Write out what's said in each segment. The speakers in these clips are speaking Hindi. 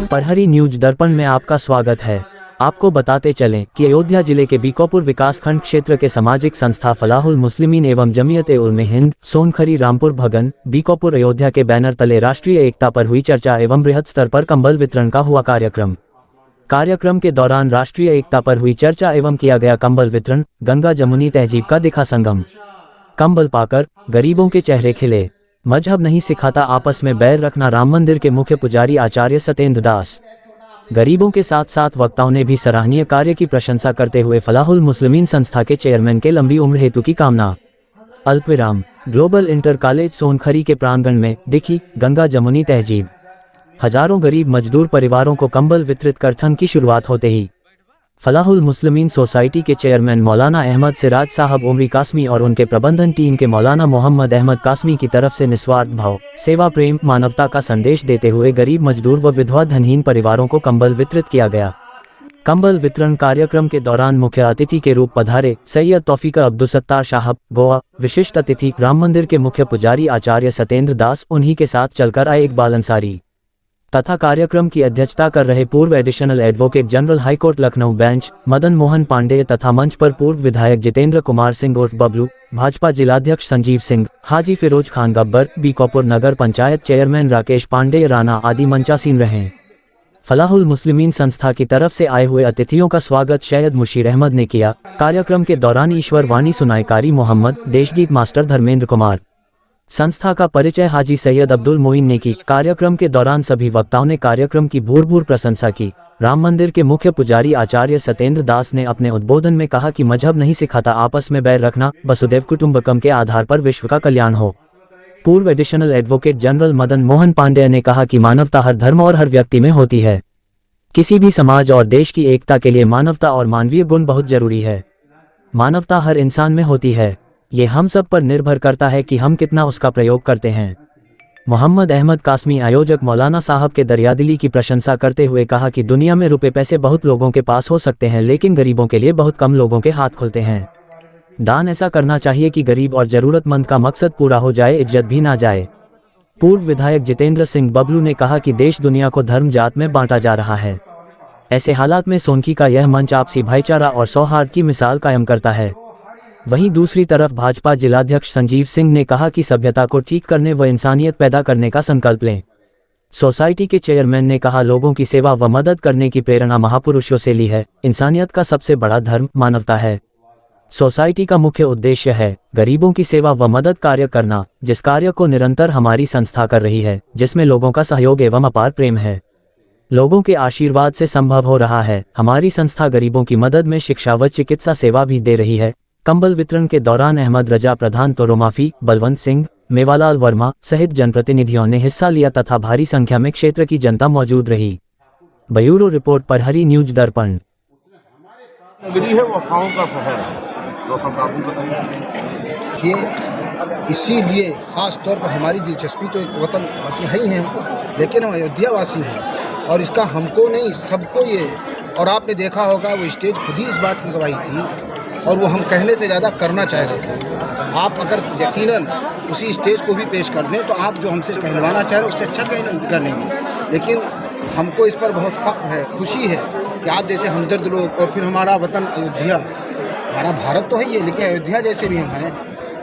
प्रहरी न्यूज दर्पण में आपका स्वागत है। आपको बताते चलें कि अयोध्या जिले के बीकापुर विकासखंड क्षेत्र के सामाजिक संस्था फलाहुल मुस्लिमीन एवं जमीयत-ए-उलमे-हिंद सोनखरी रामपुर भगन बीकापुर अयोध्या के बैनर तले राष्ट्रीय एकता पर हुई चर्चा एवं बृहद स्तर पर कंबल वितरण का हुआ कार्यक्रम के दौरान राष्ट्रीय एकता पर हुई चर्चा एवं किया गया कंबल वितरण। गंगा जमुनी तहजीब का दिखा संगम। कंबल पाकर गरीबों के चेहरे खिले। मजहब नहीं सिखाता आपस में बैर रखना। राम मंदिर के मुख्य पुजारी आचार्य सतेंद्र दास। गरीबों के साथ साथ वक्ताओं ने भी सराहनीय कार्य की प्रशंसा करते हुए फलाहुल मुस्लिमीन संस्था के चेयरमैन के लंबी उम्र हेतु की कामना। अल्पविराम। ग्लोबल इंटर कॉलेज सोनखरी के प्रांगण में दिखी गंगा जमुनी तहजीब। हजारों गरीब मजदूर परिवारों को कंबल वितरित कर ठंड की शुरुआत होते ही फलाहुल मुस्लिमीन सोसाइटी के चेयरमैन मौलाना अहमद सिराज साहब उमरी कासमी और उनके प्रबंधन टीम के मौलाना मोहम्मद अहमद कासमी की तरफ से निस्वार्थ भाव, सेवा, प्रेम, मानवता का संदेश देते हुए गरीब मजदूर व विधवा धनहीन परिवारों को कंबल वितरित किया गया। कंबल वितरण कार्यक्रम के दौरान मुख्य अतिथि के रूप पधारे सैयद तौफीक अब्दुलसत्तार साहब गोवा। विशिष्ट अतिथि राम मंदिर के मुख्य पुजारी आचार्य सतेंद्र दास, उन्हीं के साथ चलकर आए इकबाल अंसारी तथा कार्यक्रम की अध्यक्षता कर रहे पूर्व additional advocate general high court Lucknow bench Madan Mohan Pandey तथा मंच पर पूर्व विधायक जितेंद्र कुमार सिंह उर्फ बबलू, भाजपा जिलाध्यक्ष संजीव सिंह, हाजी फिरोज खान गब्बर, बीकापुर नगर पंचायत चेयरमैन राकेश पांडेय राणा आदि मंचासीन रहे। फलाहुल मुस्लिमीन संस्था की तरफ से आए हुए अतिथियों का स्वागत सैयद मुशीर अहमद ने किया। कार्यक्रम के दौरान ईश्वर वाणी सुनाई कारी मोहम्मद, देशगीत मास्टर धर्मेंद्र कुमार, संस्था का परिचय हाजी सैयद अब्दुल मोइन ने की। कार्यक्रम के दौरान सभी वक्ताओं ने कार्यक्रम की भूर प्रशंसा की। राम मंदिर के मुख्य पुजारी आचार्य सतेंद्र दास ने अपने उद्बोधन में कहा कि मजहब नहीं सिखाता आपस में बैर रखना, वसुदैव कुटुंबकम के आधार पर विश्व का कल्याण हो। पूर्व additional advocate general Madan Mohan Pandey ने कहा कि मानवता हर धर्म और हर व्यक्ति में होती है। किसी भी समाज और देश की एकता के लिए मानवता और मानवीय गुण बहुत जरूरी है। मानवता हर इंसान में होती है। ये हम सब पर निर्भर करता है कि हम कितना उसका प्रयोग करते हैं। मोहम्मद अहमद कासमी आयोजक मौलाना साहब के दरियादिली की प्रशंसा करते हुए कहा कि दुनिया में रुपए पैसे बहुत लोगों के पास हो सकते हैं, लेकिन गरीबों के लिए बहुत कम लोगों के हाथ खुलते हैं। दान ऐसा करना चाहिए कि गरीब और जरूरतमंद का मकसद पूरा हो जाए, इज्जत भी ना जाए। पूर्व विधायक जितेंद्र सिंह बबलू ने कहा कि देश दुनिया को धर्म जात में बांटा जा रहा है। ऐसे हालात में सोनकी का यह मंच आपसी भाईचारा और सौहार्द की मिसाल कायम करता है। वहीं दूसरी तरफ भाजपा जिलाध्यक्ष संजीव सिंह ने कहा कि सभ्यता को ठीक करने व इंसानियत पैदा करने का संकल्प लें। सोसाइटी के चेयरमैन ने कहा, लोगों की सेवा व मदद करने की प्रेरणा महापुरुषों से ली है। इंसानियत का सबसे बड़ा धर्म मानवता है। सोसाइटी का मुख्य उद्देश्य है गरीबों की सेवा व मदद कार्य करना, जिस कार्य को निरंतर हमारी संस्था कर रही है, जिसमें लोगों का सहयोग एवं अपार प्रेम है। लोगों के आशीर्वाद से संभव हो रहा है। हमारी संस्था गरीबों की मदद में शिक्षा व चिकित्सा सेवा भी दे रही है। कंबल वितरण के दौरान अहमद रजा प्रधान, तोरोमाफी, बलवंत सिंह, मेवालाल वर्मा सहित जनप्रतिनिधियों ने हिस्सा लिया तथा भारी संख्या में क्षेत्र की जनता मौजूद रही। ब्यूरो रिपोर्ट प्रहरी न्यूज दर्पण। ये इसीलिए ख़ास तौर पर हमारी दिलचस्पी तो एक वतन वासी ही हैं, लेकिन हम अयोध्या वासी हैं और इसका हमको नहीं सबको ये, और आपने देखा होगा वो स्टेज खुद ही इस बात की गवाही थी और वो हम कहने से ज़्यादा करना चाह रहे थे। आप अगर यकीनन उसी स्टेज को भी पेश कर दें तो आप जो हमसे कहलवाना चाह रहे हैं उससे अच्छा कर लेंगे, लेकिन हमको इस पर बहुत फ़ख्र है, खुशी है कि आप जैसे हमदर्द लोग, और फिर हमारा वतन अयोध्या, हमारा भारत तो है ये, लेकिन अयोध्या जैसे भी हम हैं,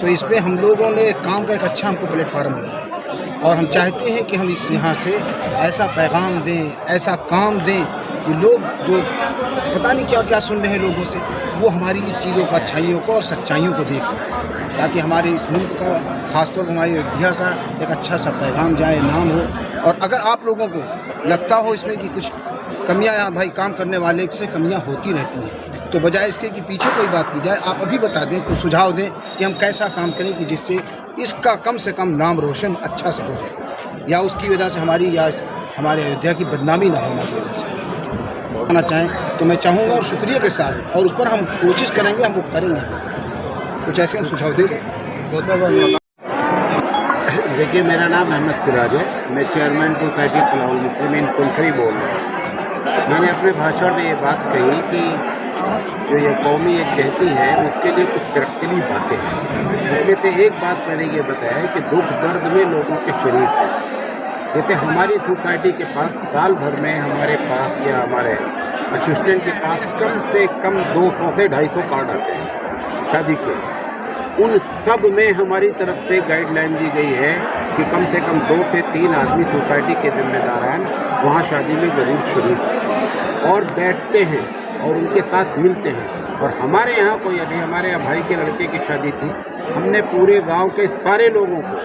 तो इस पर हम लोगों ने काम का एक अच्छा हमको प्लेटफार्म मिला और हम चाहते हैं कि हम इस यहाँ से ऐसा पैगाम दें, ऐसा काम दें कि लोग जो पता नहीं क्या क्या सुन रहे हैं लोगों से, वो हमारी चीज़ों का, अच्छाइयों को और सच्चाइयों को देख लें, ताकि हमारे इस मुल्क का, खासतौर पर हमारी अयोध्या का एक अच्छा सा पैगाम जाए, नाम हो। और अगर आप लोगों को लगता हो इसमें कि कुछ कमियां, भाई काम करने वाले से कमियां होती रहती हैं, तो बजाय इसके कि पीछे कोई बात की जाए, आप अभी बता दें, कुछ सुझाव दें कि हम कैसा काम करें कि जिससे इसका कम से कम नाम रोशन अच्छा से हो जाए, या उसकी वजह से हमारी या हमारे अयोध्या की बदनामी ना हो हमारी वजह से करना चाहें तो मैं चाहूँगा, और शुक्रिया के साथ, और उस पर हम कोशिश करेंगे, हम वो करेंगे। कुछ ऐसे हम सुझाव दे दें। देखिए, मेरा नाम अहमद सिराज है, मैं चेयरमैन सोसाइटी फलाहुल मुस्लिमीन सोनखरी बोल रहा हूँ। मैंने अपने भाषण में ये बात कही कि जो ये कौमी एक कहती है उसके लिए कुछ प्रैक्टिकली बातें हैं। उसमें से एक बात मैंने ये बताया है कि दुख दर्द में लोगों के शरीक हैं। जैसे हमारी सोसाइटी के पास साल भर में हमारे पास या हमारे असिस्टेंट के पास कम से कम 200 से 250 कार्ड आते हैं शादी के। उन सब में हमारी तरफ से गाइडलाइन दी गई है कि कम से कम 2 से 3 आदमी सोसाइटी के जिम्मेदारान वहाँ शादी में ज़रूर शरीक और बैठते हैं और उनके साथ मिलते हैं। और हमारे यहाँ कोई अभी हमारे यहाँ भाई के लड़के की शादी थी, हमने पूरे गांव के सारे लोगों को,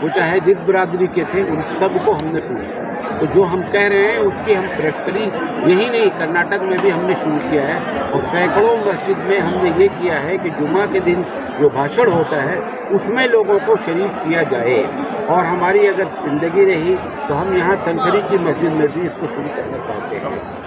वो चाहे जिस बिरादरी के थे, उन सबको हमने पूछा। तो जो हम कह रहे हैं उसकी हम प्रैक्टिकली यही नहीं, कर्नाटक में भी हमने शुरू किया है और सैकड़ों मस्जिद में हमने ये किया है कि जुमा के दिन जो भाषण होता है उसमें लोगों को शरीक किया जाए। और हमारी अगर ज़िंदगी रही तो हम यहाँ सनखरी की मस्जिद में भी इसको शुरू करना चाहते हैं।